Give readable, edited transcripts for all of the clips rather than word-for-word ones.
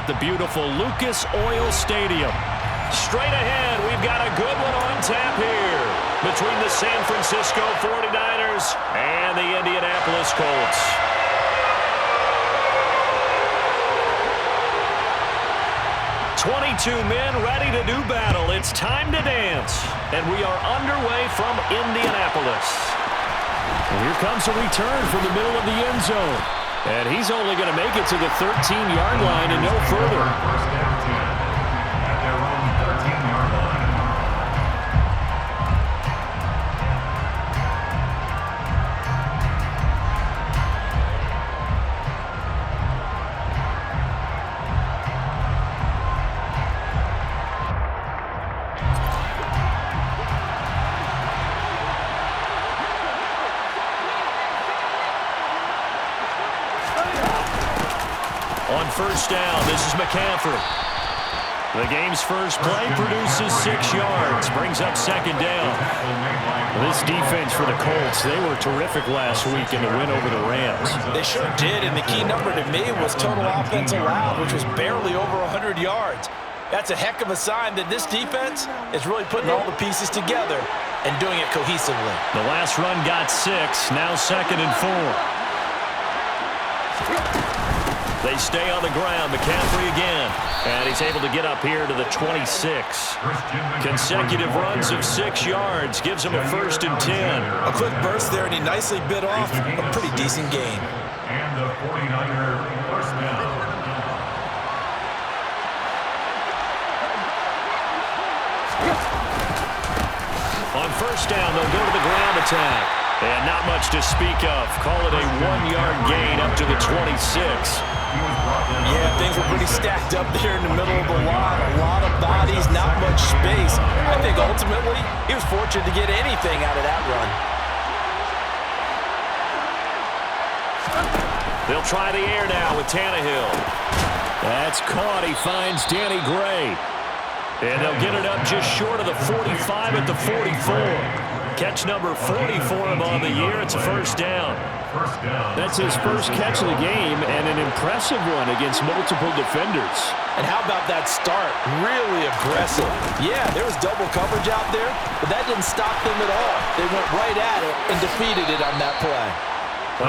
at the beautiful Lucas Oil Stadium. Straight ahead, we've got a good one on tap here between the San Francisco 49ers and the Indianapolis Colts. "22 men ready to do battle. It's time to dance." And we are underway from Indianapolis. And here comes a return from the middle of the end zone. And he's only going to make it to the 13-yard line and no further. First down team at their own 13-yard line. On first down, this is McCaffrey. The game's first play produces 6 yards, brings up second down. This defense for the Colts, they were terrific last week in the win over the Rams. They sure did, and the key number to me was total offense allowed, which was barely over 100 yards. That's a heck of a sign that this defense is really putting all the pieces together and doing it cohesively. The last run got 6, now 2nd and 4. They stay on the ground. McCaffrey again. And he's able to get up here to the 26. Consecutive runs of 6 yards gives him a 1st and 10. A quick burst there, and he nicely bit off a pretty decent gain. And the 49er first down. On first down, they'll go to the ground attack. And not much to speak of. Call it a 1-yard gain up to the 26. Yeah, things were pretty stacked up there in the middle of the line. A lot of bodies, not much space. I think ultimately he was fortunate to get anything out of that run. They'll try the air now with Tannehill. That's caught. He finds Danny Gray. And they'll get it up just short of the 45 at the 44. Catch number 40 for him on the year. It's a first down. That's his first catch of the game and an impressive one against multiple defenders. And how about that start? Really aggressive. Yeah, there was double coverage out there, but that didn't stop them at all. They went right at it and defeated it on that play.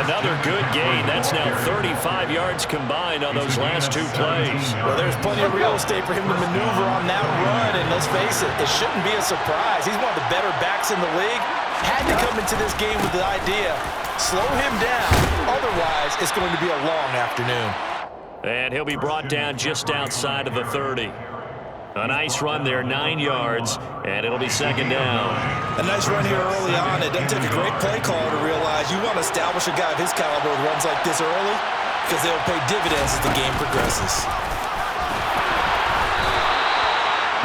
Another good gain. That's now 35 yards combined on those last 2 plays. Well, there's plenty of real estate for him to maneuver on that run, and let's face it, it shouldn't be a surprise. He's one of the better backs in the league. Had to come into this game with the idea, slow him down, otherwise it's going to be a long afternoon. And he'll be brought down just outside of the 30. A nice run there, 9 yards, and it'll be second down. A nice run here early on. It doesn't take a great play caller to realize you want to establish a guy of his caliber with runs like this early because they'll pay dividends as the game progresses.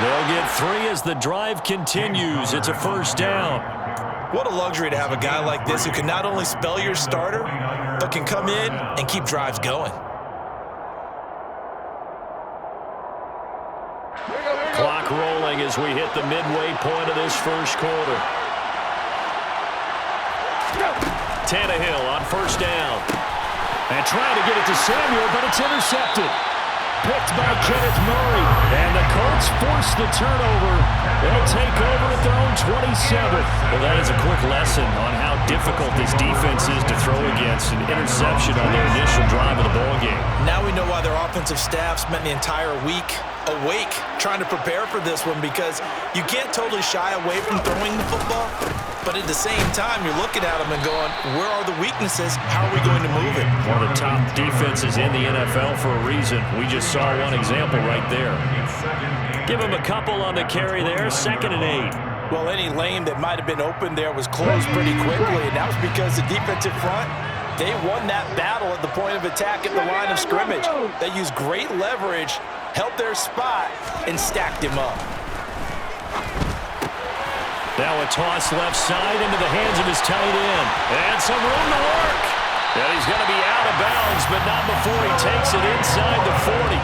They'll get 3 as the drive continues. It's a first down. What a luxury to have a guy like this who can not only spell your starter, but can come in and keep drives going. Clock rolling as we hit the midway point of this first quarter. Tannehill on first down. And trying to get it to Samuel, but it's intercepted. Picked by Kenneth Murray. And the Colts force the turnover. They'll take over at their own 27. Well, that is a quick lesson on how difficult this defense is to throw against. An interception on their initial drive of the ballgame. Now we know why their offensive staff spent the entire week awake trying to prepare for this one, because you can't totally shy away from throwing the football, but at the same time you're looking at them and going, where are the weaknesses? How are we going to move it? One of the top defenses in the NFL for a reason. We just saw one example right there. Give him a couple on the carry there, 2nd and 8. Well, any lane that might have been open there was closed pretty quickly, and that was because the defensive front, they won that battle at the point of attack at the line of scrimmage. They used great leverage, held their spot, and stacked him up. Now a toss left side into the hands of his tight end. And some room to work. And he's going to be out of bounds, but not before he takes it inside the 40.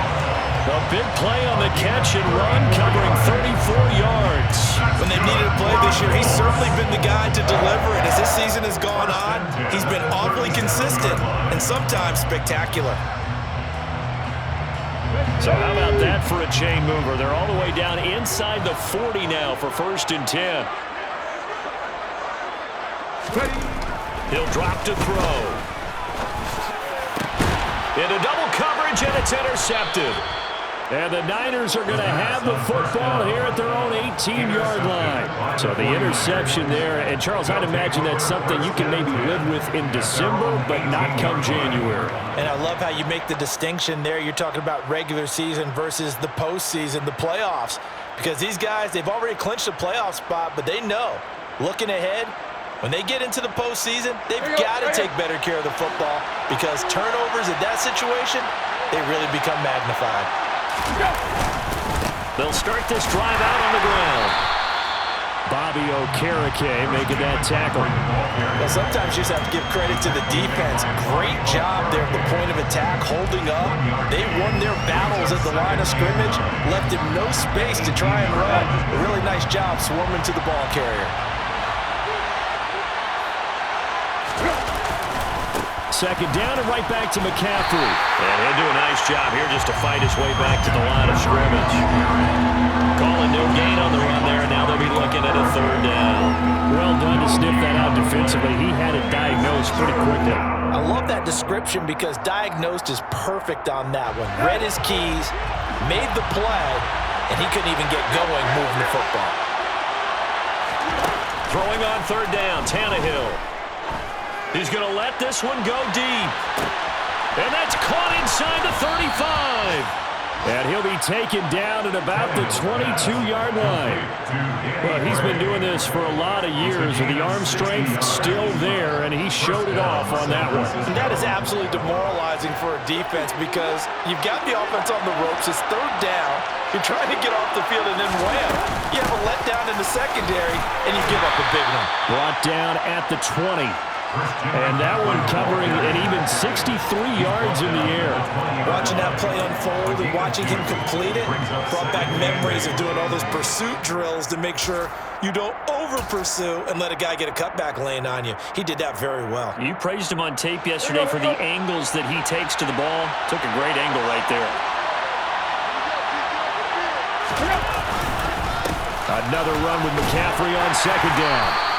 A big play on the catch and run, covering 34 yards. When they've needed a play this year, he's certainly been the guy to deliver it. As this season has gone on, he's been awfully consistent and sometimes spectacular. So how about that for a chain mover? They're all the way down inside the 40 now for 1st and 10. He'll drop to throw. Into double coverage, and it's intercepted. And the Niners are going to have the football here at their own 18-yard line. So the interception there. And, Charles, I'd imagine that's something you can maybe live with in December, but not come January. And I love how you make the distinction there. You're talking about regular season versus the postseason, the playoffs. Because these guys, they've already clinched a playoff spot, but they know, looking ahead, when they get into the postseason, they've got to take better care of the football because turnovers in that situation, they really become magnified. They'll start this drive out on the ground. Bobby Okereke making that tackle. Well, sometimes you just have to give credit to the defense. Great job there at the point of attack, holding up. They won their battles at the line of scrimmage, left him no space to try and run. A really nice job swarming to the ball carrier. Second down and right back to McCaffrey. And he'll do a nice job here just to fight his way back to the line of scrimmage. Calling no gain on the run there, and now they'll be looking at a 3rd down. Well done to sniff that out defensively. He had it diagnosed pretty quickly. I love that description because diagnosed is perfect on that one. Read his keys, made the play, and he couldn't even get going moving the football. Throwing on 3rd down, Tannehill. He's going to let this one go deep. And that's caught inside the 35. And he'll be taken down at about the 22-yard line. Well, he's been doing this for a lot of years, and the arm strength still there, and he showed it off on that one. And that is absolutely demoralizing for a defense because you've got the offense on the ropes. It's 3rd down. You're trying to get off the field, and then wham, you have a letdown in the secondary, and you give up a big one. Brought down at the 20. And that one covering an even 63 yards in the air. Watching that play unfold and watching him complete it brought back memories of doing all those pursuit drills to make sure you don't over-pursue and let a guy get a cutback lane on you. He did that very well. You praised him on tape yesterday for the angles that he takes to the ball. Took a great angle right there. Another run with McCaffrey on 2nd down.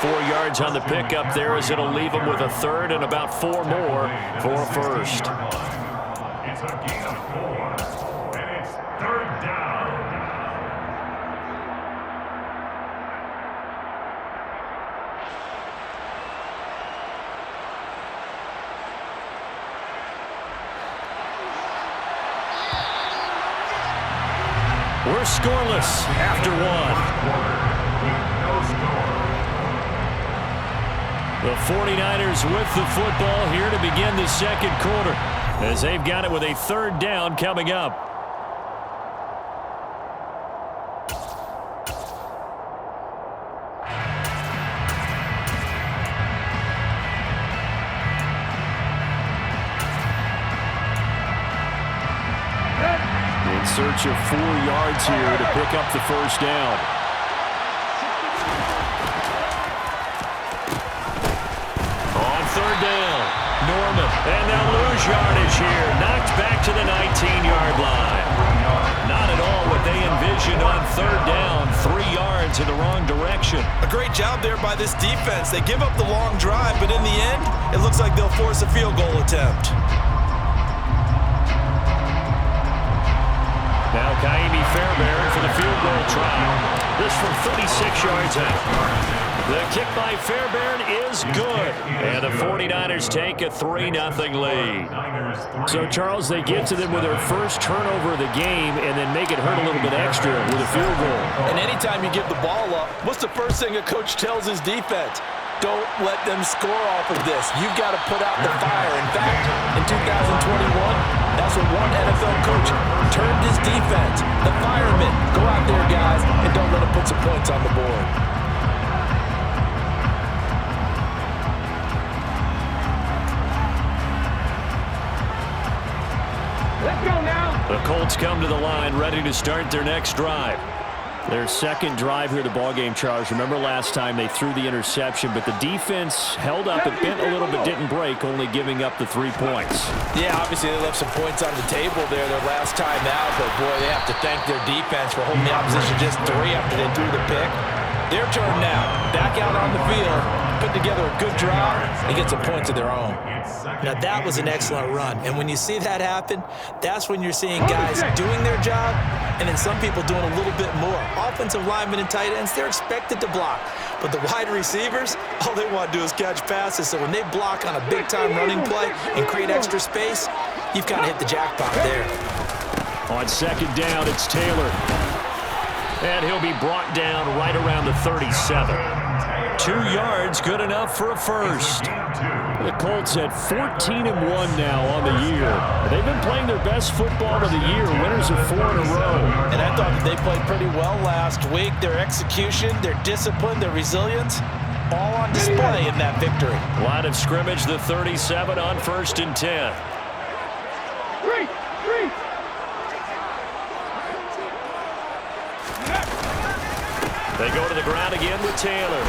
4 yards on the pickup there as it'll leave him with a 3rd and about 4 more for a 1st. It's a gain of 4, and it's 3rd down. We're scoreless after 1. The 49ers with the football here to begin the 2nd quarter as they've got it with a 3rd down coming up. In search of 4 yards here to pick up the 1st down. Norman, and they'll lose yardage here. Knocked back to the 19-yard line. Not at all what they envisioned on 3rd down. 3 yards in the wrong direction. A great job there by this defense. They give up the long drive, but in the end, it looks like they'll force a field goal attempt. Now Kaimi Fairbairn for the field goal try. This from 36 yards out. The kick by Fairbairn is good. And the 49ers take a 3-0 lead. So, Charles, they get to them with their first turnover of the game and then make it hurt a little bit extra with a field goal. And anytime you give the ball up, what's the first thing a coach tells his defense? Don't let them score off of this. You've got to put out the fire. In fact, in 2021, that's what one NFL coach turned his defense. The firemen. Go out there, guys, and don't let them put some points on the board. The Colts come to the line ready to start their next drive. Their second drive here, the ballgame, Charles. Remember last time they threw the interception, but the defense held up. It bent a little bit, didn't break, only giving up the 3 points. Yeah, obviously they left some points on the table there their last time out, but boy, they have to thank their defense for holding the opposition just 3 after they threw the pick. Their turn now, back out on the field, put together a good drive, and get some points of their own. Now that was an excellent run, and when you see that happen, that's when you're seeing guys doing their job, and then some people doing a little bit more. Offensive linemen and tight ends, they're expected to block, but the wide receivers, all they want to do is catch passes, so when they block on a big-time running play and create extra space, you've kind of hit the jackpot there. On second down, it's Taylor. And he'll be brought down right around the 37. 2 yards, good enough for a first. The Colts at 14-1 now on the year. They've been playing their best football of the year, winners of 4 in a row. And I thought that they played pretty well last week. Their execution, their discipline, their resilience, all on display in that victory. Line of scrimmage, the 37 on 1st and 10. They go to the ground again with Taylor.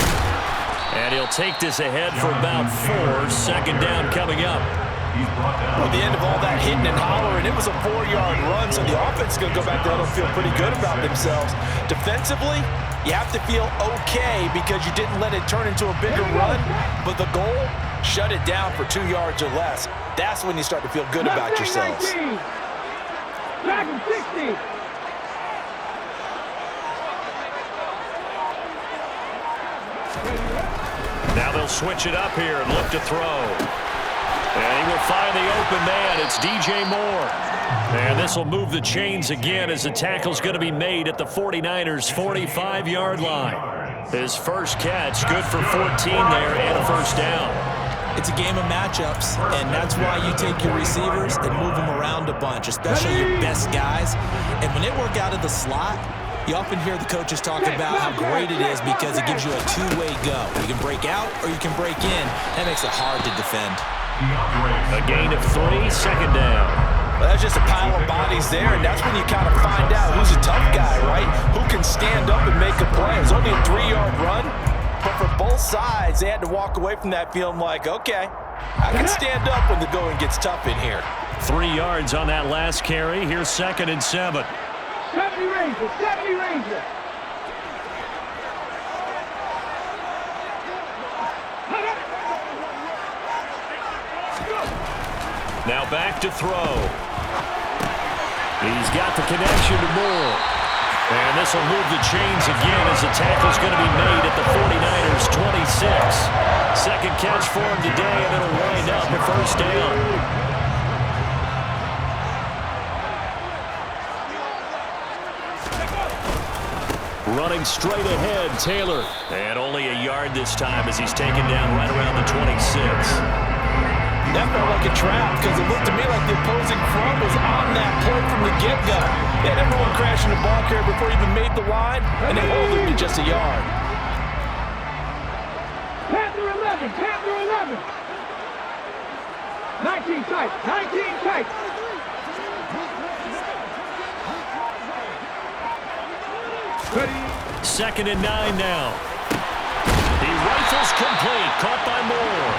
And he'll take this ahead for about 4. Second down coming up. At the end of all that hitting and hollering, it was a 4-yard run, so the offense is going to go back there and feel pretty good about themselves. Defensively, you have to feel okay because you didn't let it turn into a bigger run, but the goal, shut it down for 2 yards or less. That's when you start to feel good about yourselves. 60. Now they'll switch it up here and look to throw. And he will find the open man. It's DJ Moore. And this will move the chains again as the tackle's going to be made at the 49ers' 45-yard line. His first catch, good for 14 there and a first down. It's a game of matchups, and that's why you take your receivers and move them around a bunch, especially your best guys. And when they work out of the slot, you often hear the coaches talk about how great it is because it gives you a two-way go. You can break out or you can break in. That makes it hard to defend. A gain of 3, second down. Well, that's just a pile of bodies there, and that's when you kind of find out who's a tough guy, right? Who can stand up and make a play. It's only a 3-yard run, but for both sides, they had to walk away from that feeling like, okay, I can stand up when the going gets tough in here. 3 yards on that last carry. Here's 2nd and 7. 70 Rangers, 70 Rangers. Now back to throw. He's got the connection to Moore. And this will move the chains again as the tackle's going to be made at the 49ers' 26. Second catch for him today, and it'll wind up a first down. Running straight ahead, Taylor. And only a yard this time as he's taken down right around the 26. That felt like a trap because it looked to me like the opposing front was on that play from the get-go. They had everyone crashing the ball carrier before he even made the line, and they hold him to just a yard. Panther 11, Panther 11. 19 tight, 19 tight. Ready. 2nd and 9 now. He rifles complete, caught by Moore.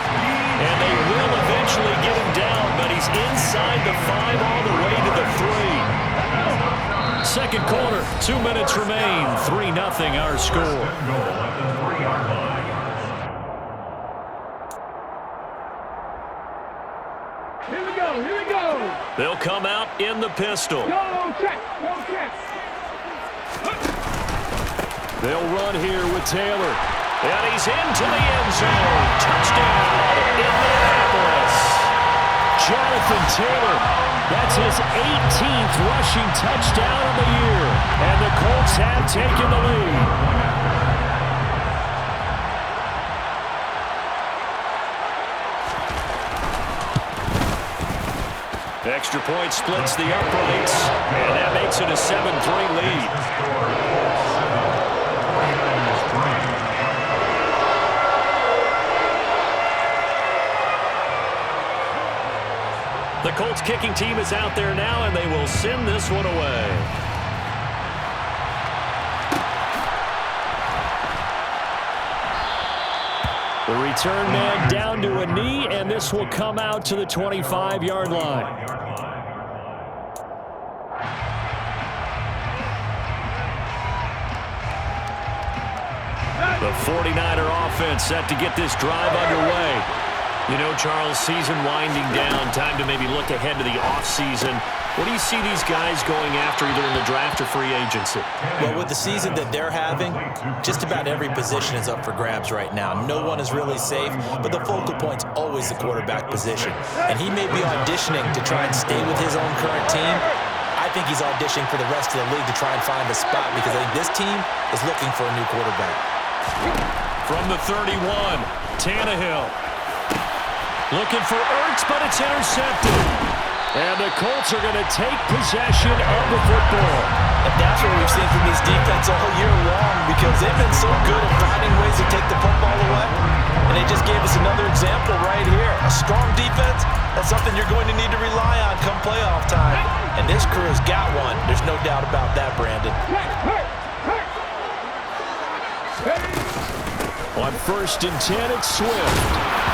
And they will eventually get him down, but he's inside the 5 all the way to the 3. Second quarter, 2 minutes remain. 3-0 our score. Here we go, here we go. They'll come out in the pistol. Go check, go check. They'll run here with Taylor. And he's into the end zone. Touchdown, Indianapolis. Jonathan Taylor, that's his 18th rushing touchdown of the year. And the Colts have taken the lead. Extra point splits the uprights, and that makes it a 7-3 lead. The Colts kicking team is out there now, and they will send this one away. The return man down to a knee, and this will come out to the 25-yard line. The 49er offense set to get this drive underway. You know, Charles, season winding down, time to maybe look ahead to the offseason. What do you see these guys going after either in the draft or free agency? Well, with the season that they're having, just about every position is up for grabs right now. No one is really safe, but the focal point's always the quarterback position. And he may be auditioning to try and stay with his own current team. I think he's auditioning for the rest of the league to try and find a spot because I think this team is looking for a new quarterback. From the 31, Tannehill. Looking for Ertz, but it's intercepted. And the Colts are going to take possession of the football. And that's what we've seen from this defense all year long because they've been so good at finding ways to take the football away. And they just gave us another example right here. A strong defense, that's something you're going to need to rely on come playoff time. And this crew has got one. There's no doubt about that, Brandon. On 1st and 10, it's Swift.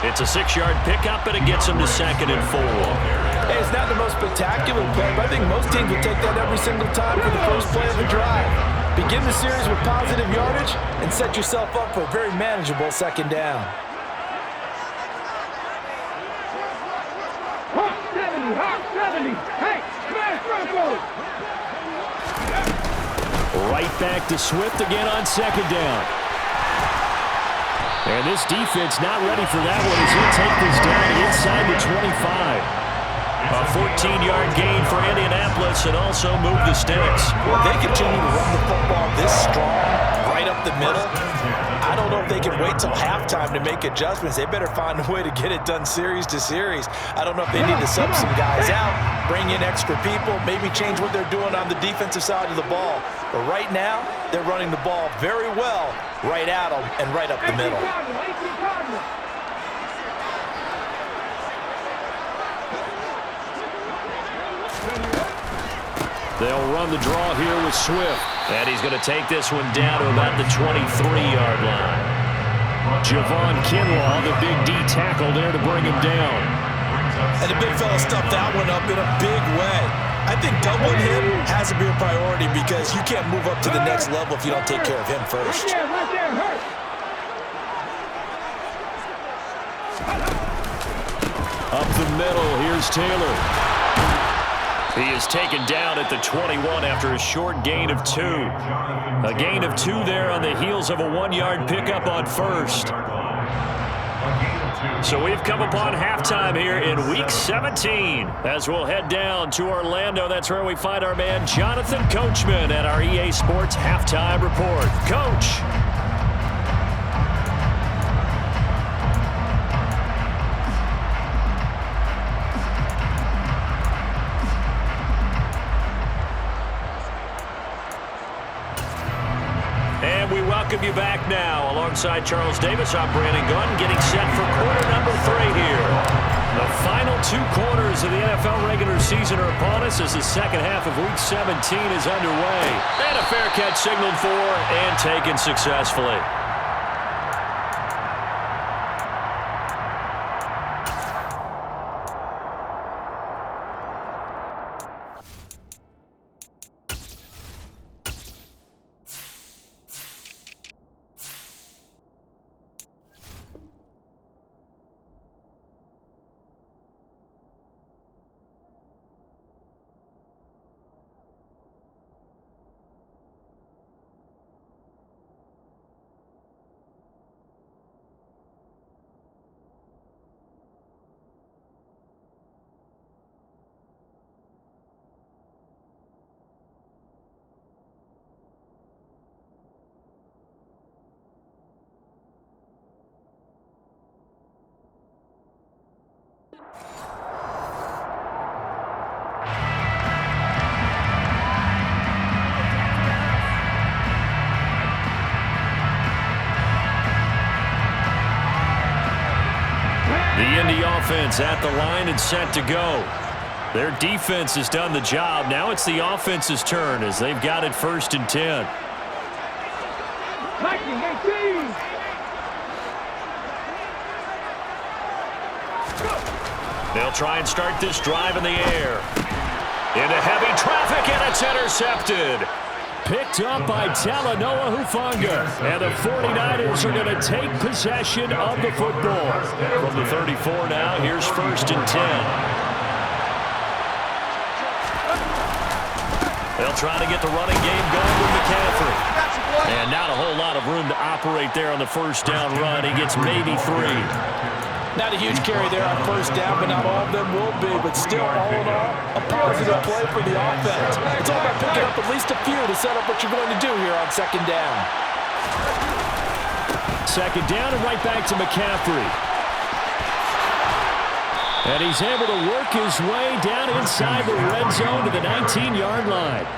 It's a 6-yard pickup, and it gets him to 2nd and 4. Hey, it's not the most spectacular play, but I think most teams would take that every single time for the first play of the drive. Begin the series with positive yardage and set yourself up for a very manageable 2nd down. Hawk 70. Hey, smash Broncos. Right back to Swift again on 2nd down. And this defense not ready for that one as he'll take this down inside the 25. A 14-yard gain for Indianapolis and also move the sticks. Well, they continue to run the football this strong, right up the middle. I don't know if they can wait till halftime to make adjustments. They better find a way to get it done series to series. I don't know if they need to sub some guys out, bring in extra people, maybe change what they're doing on the defensive side of the ball. But right now, they're running the ball very well right at them and right up the middle. They'll run the draw here with Swift. And he's going to take this one down to about the 23-yard line. Javon Kinlaw, the big D tackle there to bring him down. And the big fella stuffed that one up in a big way. I think doubling him has to be a priority because you can't move up to the next level if you don't take care of him first. Right there, hurt. Up the middle, here's Taylor. He is taken down at the 21 after a short gain of 2. A gain of 2 there on the heels of a 1-yard pickup on 1st. So we've come upon halftime here in Week 17. As we'll head down to Orlando, that's where we find our man Jonathan Coachman at our EA Sports Halftime Report. Coach. And we welcome you back now. Alongside Charles Davis, I'm Brandon Gunn, getting set for quarter number 3 here. The final 2 quarters of the NFL regular season are upon us as the second half of Week 17 is underway. And a fair catch signaled for and taken successfully. The Indy offense at the line and set to go. Their defense has done the job. Now it's the offense's turn as they've got it 1st and 10. Lightning 18. They'll try and start this drive in the air. Into heavy traffic, and it's intercepted. Picked up by Talanoa Hufanga. And the 49ers are going to take possession of the football. From the 34 now, here's 1st and 10. They'll try to get the running game going with McCaffrey. And not a whole lot of room to operate there on the first down run. He gets maybe 3. Not a huge carry there on first down, but not all of them will be. But still, all in all, a positive play for the offense. It's all about picking up at least a few to set up what you're going to do here on second down. Second down and right back to McCaffrey. And he's able to work his way down inside the red zone to the 19-yard line.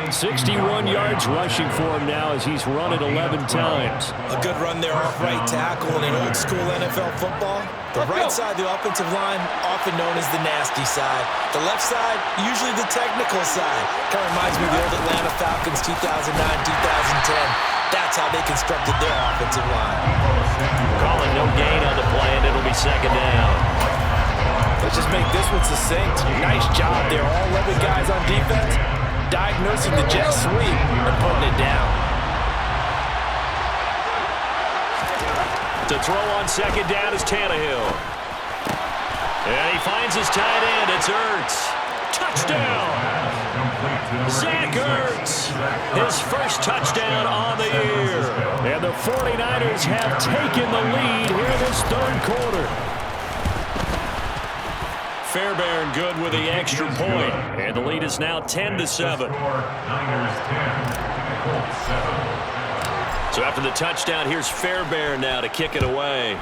61 yards rushing for him now as he's run it 11 times. A good run there off right tackle in an old-school NFL football. The right side of the offensive line, often known as the nasty side. The left side, usually the technical side. Kind of reminds me of the old Atlanta Falcons 2009-2010. That's how they constructed their offensive line. Calling no gain on the play, and it'll be second down. Let's just make this one succinct. Nice job there. All 11 guys on defense diagnosing the jet sweep and putting it down. To throw on second down is Tannehill. And he finds his tight end. It's Ertz. Touchdown! Zach Ertz. His first touchdown on the year. And the 49ers have taken the lead here in this third quarter. Fairbairn good with the extra point. And the lead is now 10-7. So after the touchdown, here's Fairbairn now to kick it away.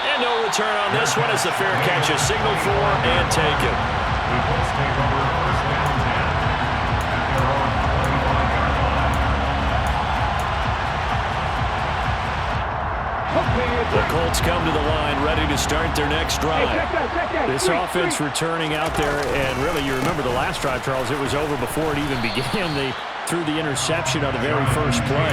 And no return on this one as the fair catch is signaled for and taken. The Colts come to the line, ready to start their next drive. This offense returning out there, and really, you remember the last drive, Charles, it was over before it even began. They threw the interception on the very first play.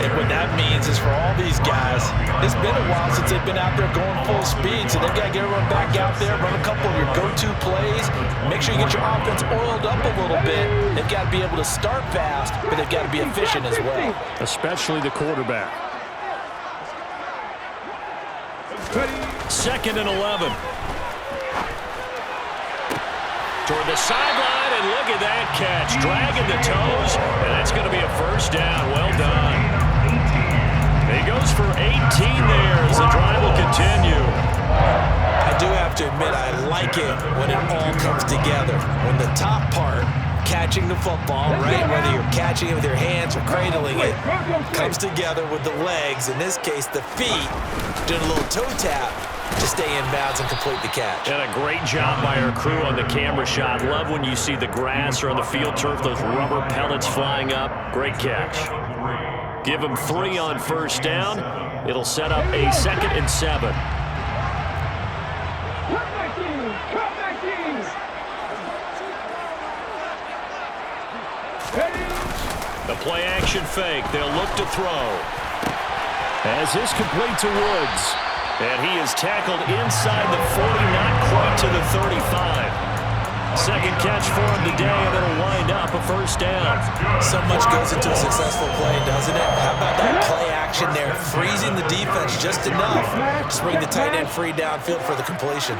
And what that means is for all these guys, it's been a while since they've been out there going full speed, so they've got to get everyone back out there, run a couple of your go-to plays, make sure you get your offense oiled up a little bit. They've got to be able to start fast, but they've got to be efficient as well. Especially the quarterback. 2nd and 11. Toward the sideline, and look at that catch. Dragging the toes, and that's going to be a first down. Well done. He goes for 18 there as the drive will continue. I do have to admit, I like it when it all comes together. When the top part, catching the football, right, whether you're catching it with your hands or cradling it, comes together with the legs, in this case the feet, doing a little toe tap to stay in bounds and complete the catch. And a great job by our crew on the camera shot. Love when you see the grass or on the field turf, those rubber pellets flying up. Great catch. Give him 3 on first down. It'll set up a 2nd and 7. The play action fake. They'll look to throw. As this complete to Woods. And he is tackled inside the 40, not quite to the 35. Second catch for him today, and it'll wind up a first down. So much goes into a successful play, doesn't it? How about that play action there, freezing the defense just enough to bring the tight end free downfield for the completion.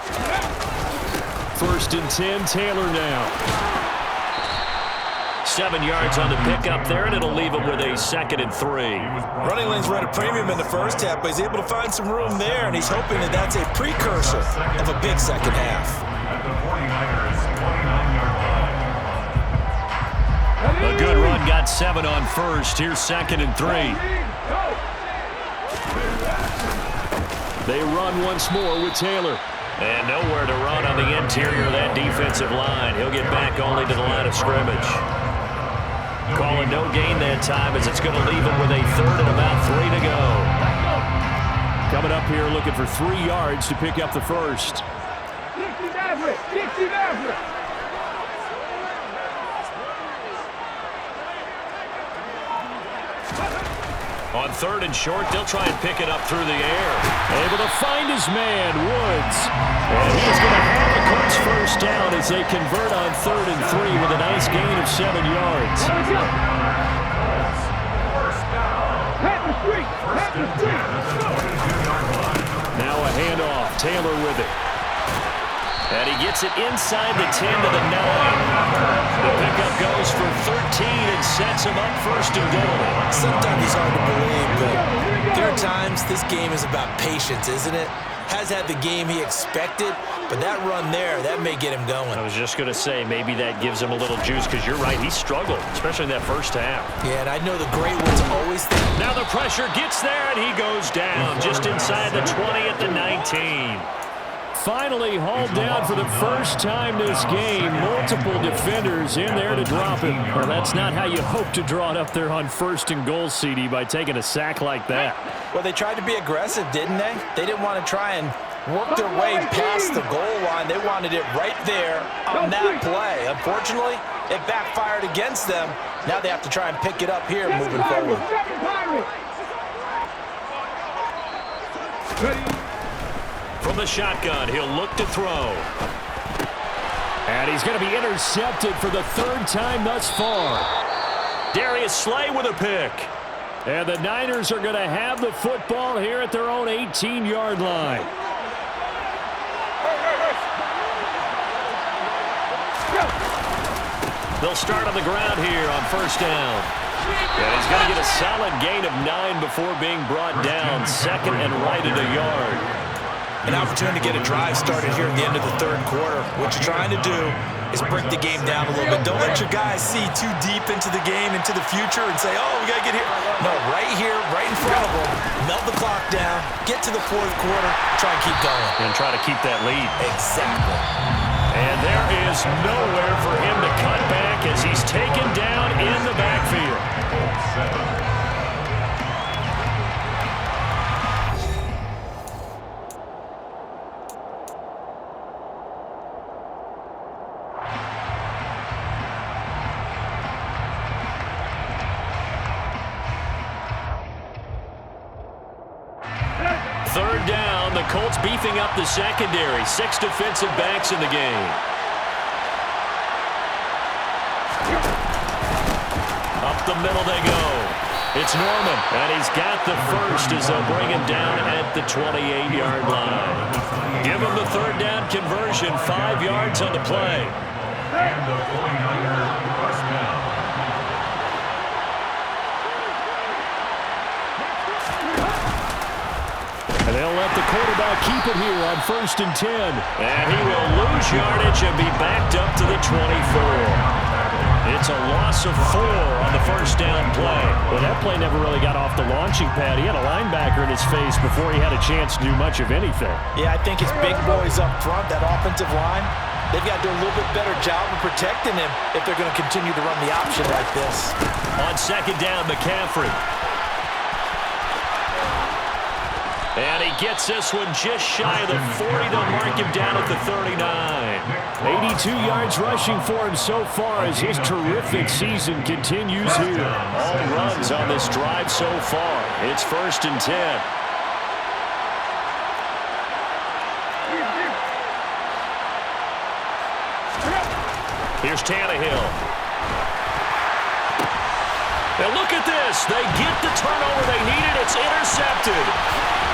1st and 10, Taylor now. 7 yards on the pickup there, and it'll leave him with a 2nd and 3. Running lanes were at a premium in the first half, but he's able to find some room there, and he's hoping that that's a precursor of a big second half. A good run, got 7 on first. Here's 2nd and 3. They run once more with Taylor. And nowhere to run on the interior of that defensive line. He'll get back only to the line of scrimmage. Calling no gain that time as it's going to leave him with a 3rd and about 3 to go. Coming up here looking for 3 yards to pick up the first. On 3rd and short. They'll try and pick it up through the air. Able to find his man, Woods. And he's going to have the Colts first down as they convert on 3rd and 3 with a nice gain of 7 yards. Now a handoff. Taylor with it. And he gets it inside the 10 to the 9. The pickup goes for 13 and sets him up 1st and goal. Sometimes it's hard to believe, but there are times this game is about patience, isn't it? Has had the game he expected, but that run there, that may get him going. I was just going to say, maybe that gives him a little juice, because you're right, he struggled, especially in that first half. Yeah, and I know the great ones always think. Now the pressure gets there, and he goes down just inside the 20 at the 19. Finally hauled down for the first time this game. Multiple defenders in there to drop him. Well, that's not how you hope to draw it up there on 1st and goal, CD, by taking a sack like that. Well, they tried to be aggressive, didn't they? They didn't want to try and work their way past the goal line. They wanted it right there on that play. Unfortunately, it backfired against them. Now they have to try and pick it up here moving forward. From the shotgun, he'll look to throw. And he's going to be intercepted for the 3rd time thus far. Darius Slay with a pick. And the Niners are going to have the football here at their own 18-yard line. They'll start on the ground here on 1st down. And he's going to get a solid gain of 9 before being brought down. 2nd and right at a yard. An opportunity to get a drive started here at the end of the 3rd quarter. What you're trying to do is break the game down a little bit. Don't let your guys see too deep into the game, into the future, and say, oh, we got to get here. No, right here, right in front of them, melt the clock down, get to the 4th quarter, try and keep going. And try to keep that lead. Exactly. And there is nowhere for him to cut back as he's taken down in the backfield. Third down, the Colts beefing up the secondary. 6 defensive backs in the game. Up the middle they go. It's Norman, and he's got the first as they'll bring him down at the 28-yard line. Give him the 3rd down conversion, 5 yards on the play. And the 49er first down. And they'll let the quarterback keep it here on 1st and 10. And he will lose yardage and be backed up to the 24. It's a loss of 4 on the 1st down play. Well, that play never really got off the launching pad. He had a linebacker in his face before he had a chance to do much of anything. Yeah, I think it's big boys up front, that offensive line. They've got to do a little bit better job of protecting him if they're going to continue to run the option like this. On 2nd down, McCaffrey. And he gets this one just shy of the 40. They'll mark him down at the 39. 82 yards rushing for him so far as his terrific season continues here. All runs on this drive so far. It's 1st and 10. Here's Tannehill. Now look at this. They get the turnover they needed. It's intercepted.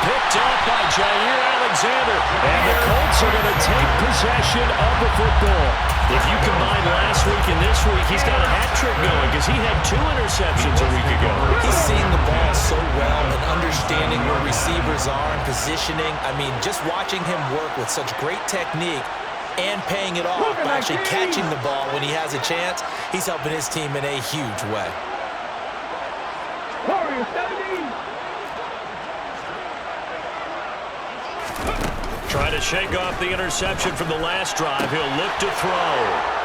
Picked up by Jair Alexander. And the Colts are going to take possession of the football. If you combine last week and this week, he's got a hat trick going because he had 2 interceptions a week ago. He's seeing the ball so well and understanding where receivers are and positioning. I mean, just watching him work with such great technique and paying it off by actually catching the ball when he has a chance, he's helping his team in a huge way. Trying to shake off the interception from the last drive. He'll look to throw.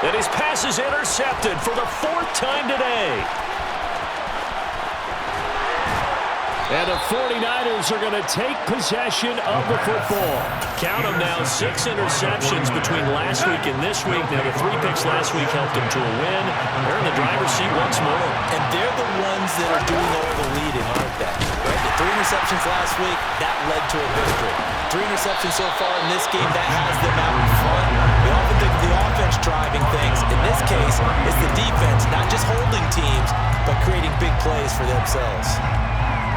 And his pass is intercepted for the 4th time today. And the 49ers are going to take possession of the football. Count them now, 6 interceptions between last week and this week. Now, the 3 picks last week helped them to a win. They're in the driver's seat once more. And they're the ones that are doing all the leading, aren't they? 3 interceptions last week, that led to a victory. 3 interceptions so far in this game, that has them out in front. We often think of the offense driving things. In this case, it's the defense, not just holding teams, but creating big plays for themselves.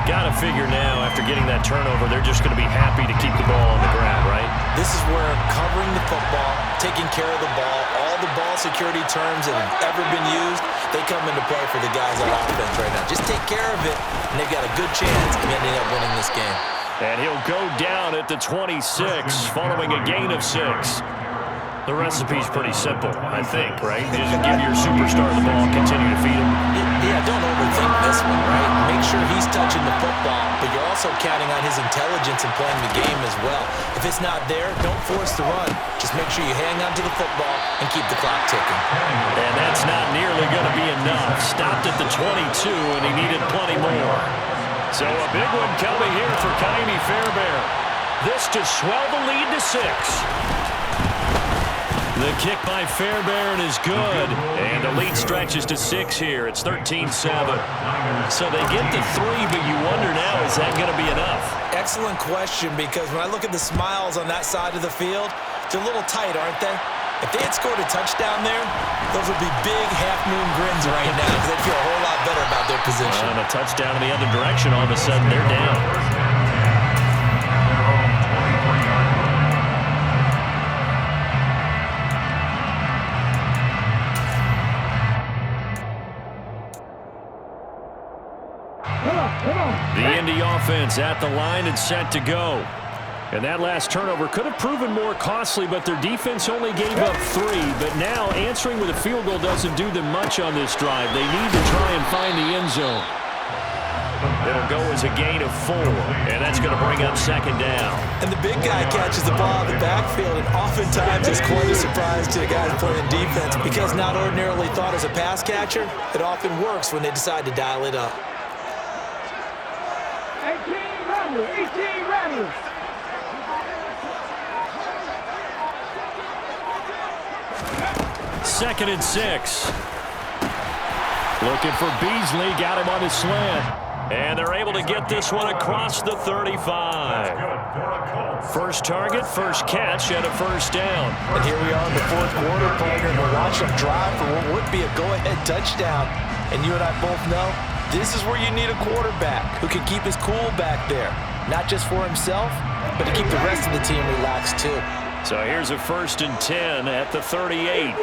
Got to figure now, after getting that turnover, they're just going to be happy to keep the ball on the ground, right? This is where covering the football, taking care of the ball, all the ball security terms that have ever been used, they come into play for the guys on offense right now. Just take care of it, and they've got a good chance of ending up winning this game. And he'll go down at the 26, following a gain of 6. The recipe's pretty simple, I think, right? You just give your superstar the ball, continue to feed him. Yeah, don't overthink this one, right? Make sure he's touching the football, but you're also counting on his intelligence in playing the game as well. If it's not there, don't force the run. Just make sure you hang on to the football and keep the clock ticking. And that's not nearly going to be enough. Stopped at the 22, and he needed plenty more. So a big one coming here for Kaimi Fairbairn. This to swell the lead to 6. The kick by Fairbairn is good, and the lead stretches to 6 here. It's 13-7. So they get the 3, but you wonder now, is that going to be enough? Excellent question, because when I look at the smiles on that side of the field, they're a little tight, aren't they? If they had scored a touchdown there, those would be big half-moon grins right now, because they'd feel a whole lot better about their position. And a touchdown in the other direction, all of a sudden they're down. The Indy offense at the line and set to go. And that last turnover could have proven more costly, but their defense only gave up 3. But now answering with a field goal doesn't do them much on this drive. They need to try and find the end zone. It'll go as a gain of 4, and that's going to bring up 2nd down. And the big guy catches the ball in the backfield, and oftentimes it's quite a surprise to the guys playing defense, because not ordinarily thought as a pass catcher, it often works when they decide to dial it up. 18 runners. Second and 6. Looking for Beasley, got him on his slant. And they're able to get this one across the 35. First target, first catch, and a first down. And here we are in the 4th quarter, partner, and we're watching them drive for what would be a go-ahead touchdown. And you and I both know this is where you need a quarterback who can keep his cool back there. Not just for himself, but to keep the rest of the team relaxed too. So here's a 1st and 10 at the 38.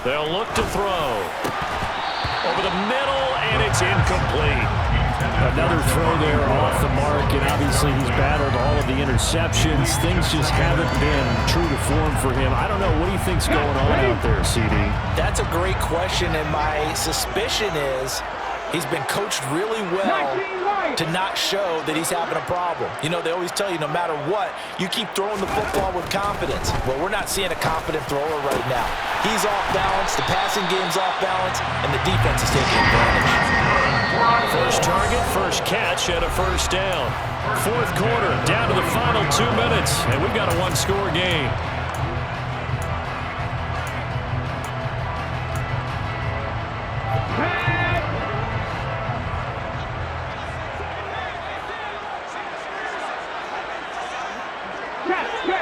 They'll look to throw. Over the middle, and it's incomplete. Another throw there off the mark, and obviously he's battled all of the interceptions. Things just haven't been true to form for him. I don't know. What do you think's going on out there, CD? That's a great question, and my suspicion is he's been coached really well to not show that he's having a problem. You know, they always tell you no matter what, you keep throwing the football with confidence. Well, we're not seeing a confident thrower right now. He's off balance, the passing game's off balance, and the defense is taking advantage. First target, first catch, and a first down. 4th quarter, down to the final 2 minutes, and we've got a 1-score game.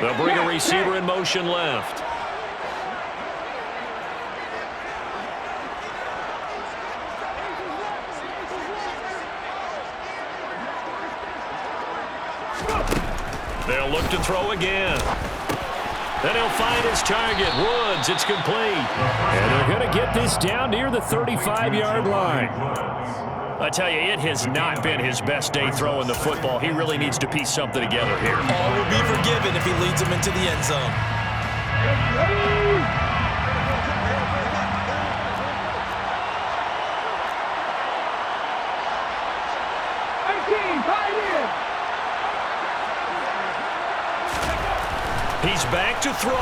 They'll bring a receiver in motion left. They'll look to throw again. Then he'll find his target. Woods, it's complete. And they're going to get this down near the 35-yard line. I tell you, it has not been his best day throwing the football. He really needs to piece something together here. All will be forgiven if he leads them into the end zone. He's back to throw.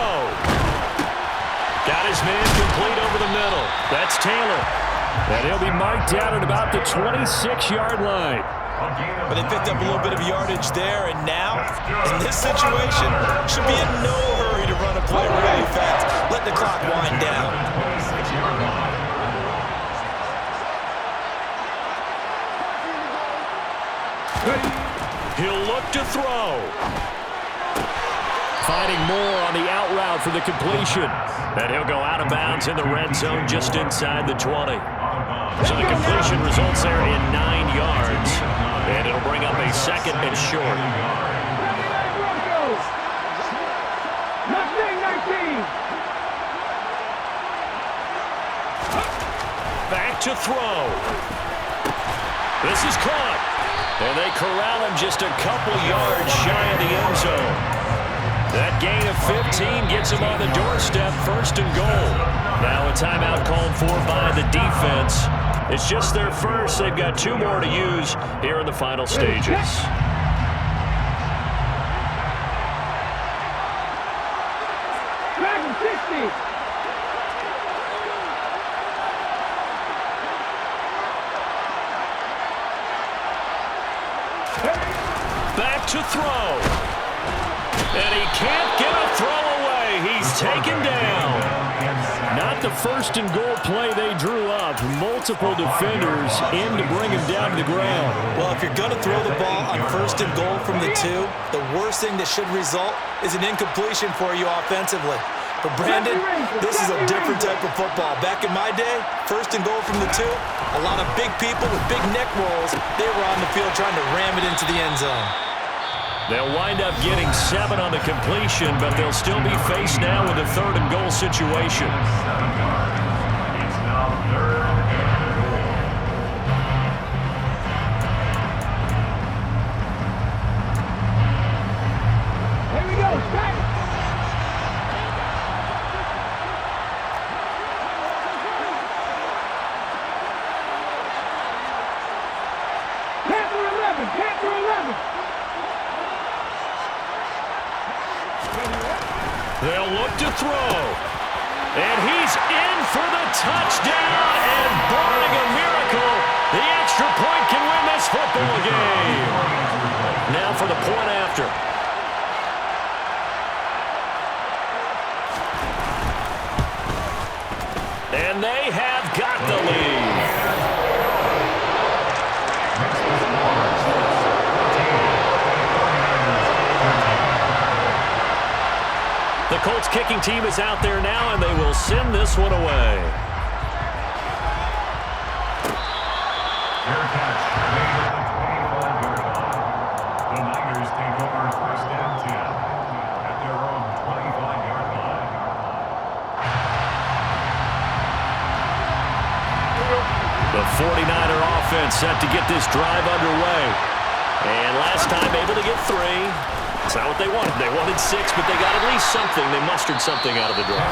Got his man complete over the middle. That's Taylor. And he'll be marked down at about the 26-yard line. But they picked up a little bit of yardage there, and now, in this situation, should be in no hurry to run a play really fast. Let the clock wind down. He'll look to throw. Finding more on the out route for the completion. And he'll go out of bounds in the red zone just inside the 20. So the completion results there in 9 yards. And it'll bring up a 2nd and short. Back to throw. This is caught. And they corral him just a couple yards shy of the end zone. That gain of 15 gets him on the doorstep, 1st and goal. Now a timeout called for by the defense. It's just their first. They've got 2 more to use here in the final stages. Back to throw. And he can't get a throw away. He's taken down. Not the 1st and goal play they drew up. Multiple defenders in to bring him down to the ground. Well, if you're going to throw the ball on 1st and goal from the 2, the worst thing that should result is an incompletion for you offensively. But Brandon, this is a different type of football. Back in my day, 1st and goal from the 2, a lot of big people with big neck rolls, they were on the field trying to ram it into the end zone. They'll wind up getting 7 on the completion, but they'll still be faced now with a 3rd and goal situation. It's now 3rd and goal. Here we go, strike. Panther 11. They'll look to throw. And he's in for the touchdown. And barring a miracle, the extra point can win this football game. Now for the point after. And they have got the lead. The Colts kicking team is out there now, and they will send this one away. Fair catch made at the 25-yard line. The Niners take over 1st and 10 at their own 25-yard line. The 49er offense set to get this drive underway. And last time able to get 3. It's not what they wanted. They wanted 6, but they got at least something. They mustered something out of the drive.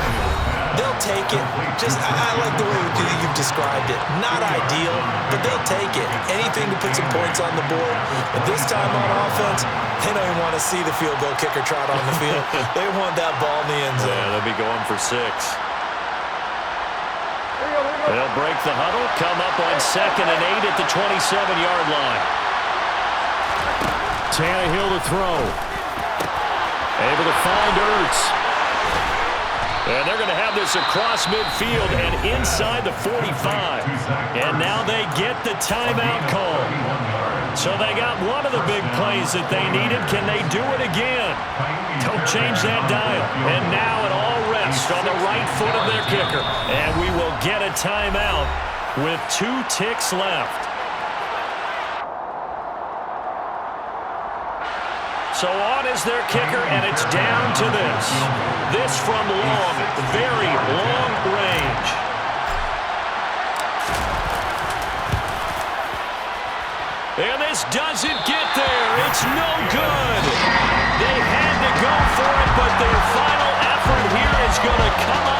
They'll take it. I like the way you've described it. Not ideal, but they'll take it. Anything to put some points on the board. But this time on offense, they don't even want to see the field goal kicker trot on the field. They want that ball in the end zone. Yeah, they'll be going for 6. They'll break the huddle, come up on 2nd and 8 at the 27-yard line. Tannehill to throw. Able to find Ertz. And they're going to have this across midfield and inside the 45. And now they get the timeout call. So they got one of the big plays that they needed. Can they do it again? Don't change that dial. And now it all rests on the right foot of their kicker. And we will get a timeout with 2 ticks left. So on is their kicker, and it's down to this. This from long, very long range. And this doesn't get there. It's no good. They had to go for it, but their final effort here is going to come up